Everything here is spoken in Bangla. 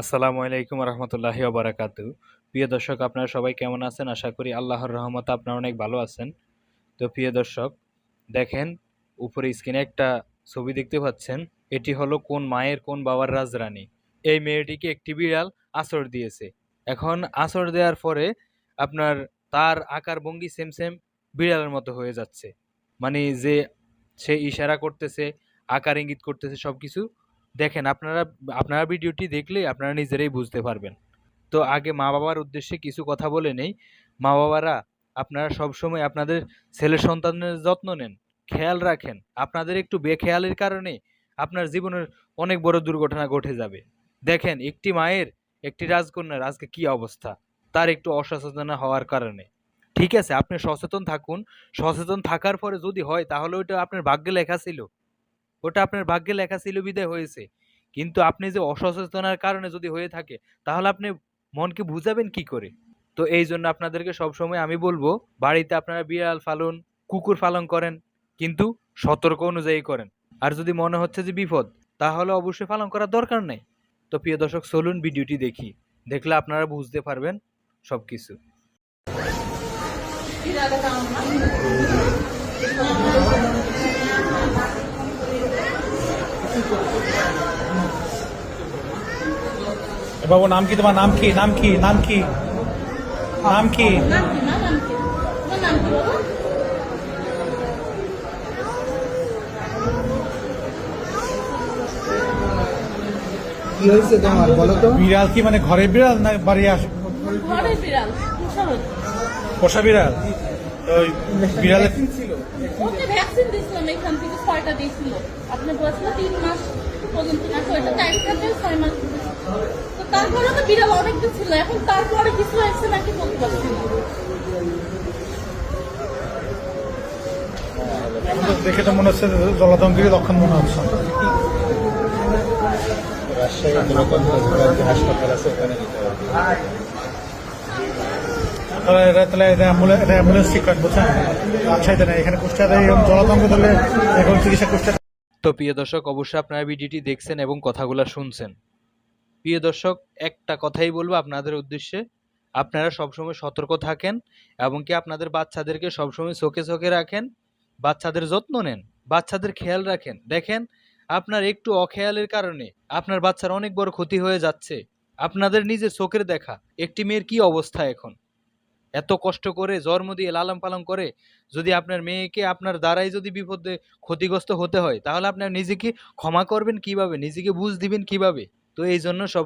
আসসালামু আলাইকুম রহমতুল্লাহি ওবারাকাতু। প্রিয় দর্শক, আপনারা সবাই কেমন আছেন? আশা করি আল্লাহর রহমতে আপনারা অনেক ভালো আছেন। তো প্রিয় দর্শক, দেখেন, উপরে স্ক্রিনে একটা ছবি দেখতে পাচ্ছেন। এটি হলো কোন মায়ের কোন বাবার রাজরানী। এই মেয়েটিকে একটি বিড়াল আঁচড় দিয়েছে। এখন আঁচড় দেওয়ার পরে আপনার তার আকার ভঙ্গি সেম সেম বিড়ালের মতো হয়ে যাচ্ছে। মানে যে সে ইশারা করতেছে, আকার ইঙ্গিত করতেছে, সবকিছু দেখেন। আপনারা আপনারা ভিডিওটি দেখলে আপনারা নিজেরাই বুঝতে পারবেন। তো আগে মা বাবার উদ্দেশ্যে কিছু কথা বলে নেই। মা বাবারা, আপনারা সবসময় আপনাদের ছেলে সন্তানের যত্ন নেন, খেয়াল রাখেন। আপনাদের একটু বেখেয়ালের কারণে আপনার জীবনের অনেক বড় দুর্ঘটনা ঘটে যাবে। দেখেন, একটি মায়ের একটি রাজকন্যার আজকে কি অবস্থা, তার একটু অসচেতনা হওয়ার কারণে। ঠিক আছে, আপনি সচেতন থাকুন। সচেতন থাকার পরে যদি হয় তাহলে ওইটা আপনার ভাগ্যে লেখা ছিল। ওটা আপনার ভাগ্যে লেখা ছিল বিধায় হয়েছে। কিন্তু আপনি যে অসচেতনার কারণে যদি হয়ে থাকে, তাহলে আপনি মনকে বুঝাবেন কি করে? তো এই জন্য আপনাদেরকে সবসময় আমি বলবো, বাড়িতে আপনারা বিড়াল পালন, কুকুর পালন করেন, কিন্তু সতর্ক অনুযায়ী করেন। আর যদি মনে হচ্ছে যে বিপদ, তাহলে অবশ্যই পালন করার দরকার নেই। তো প্রিয় দর্শক, চলুন ভিডিওটি দেখি। দেখলে আপনারা বুঝতে পারবেন সবকিছু। বাবু, নাম কি তোমার? নাম কি? নাম কি? নাম কি? নাম কি? নাম কি? নাম কি? তোমার নাম কি বাবা? কি হয়েছে তোমার বলো তো? বিড়াল কি মানে ঘরের বিড়াল না বাড়ি ঘরের বিড়াল, শহর। পোষা বিড়াল? ওই বিড়ালের ওকে ভ্যাকসিন দিয়েছিলাম, এখান থেকে 6টা দিয়েছিল। আপনি বলেছিল 3 মাস পর্যন্ত নাকি, ওইটা টাইম থাকে 6 মাস। তো তারপরে তো বিড়াল অনেকদিন ছিল, এখন তারপরে কিছু হয়েছে নাকি বলতে পারছি না। দেখে তো মনে হচ্ছে জলাতঙ্কের লক্ষণ মনে হচ্ছে। রাজশাহী দূরপাল্লার যে হাসপাতাল আছে ওখানে নিতে হবে। তাহলে এটা অ্যাম্বুলেন্স ঠিক করেন, বুঝছেন? রাজশাহীতে না, এখানে কুষ্টিয়াতে জলাতঙ্ক ধরলে এখন চিকিৎসা কুষ্টিয়া। তো প্রিয় দর্শক, অবশ্যই আপনারা ভিডিওটি দেখছেন এবং কথাগুলো শুনছেন। প্রিয় দর্শক, একটা কথাই বলবো আপনাদের উদ্দেশ্যে, আপনারা সবসময় সতর্ক থাকেন এবং কি আপনাদের বাচ্চাদেরকে সবসময় চোখে চোখে রাখেন। বাচ্চাদের যত্ন নেন, বাচ্চাদের খেয়াল রাখেন। দেখেন, আপনার একটু অখেয়ালের কারণে আপনার বাচ্চার অনেক বড় ক্ষতি হয়ে যাচ্ছে। আপনাদের নিজের চোখের দেখা একটি মেয়ের কি অবস্থা এখন, এত কষ্ট করে জন্ম দিয়ে লালন পালন করে, যদি আপনার মেয়েকে আপনার দ্বারাই যদি বিপদে ক্ষতিগ্রস্ত হতে হয়, তাহলে আপনার নিজেকে ক্ষমা করবেন কিভাবে, নিজেকে বুঝ দিবেন কিভাবে? তো এই জন্য সব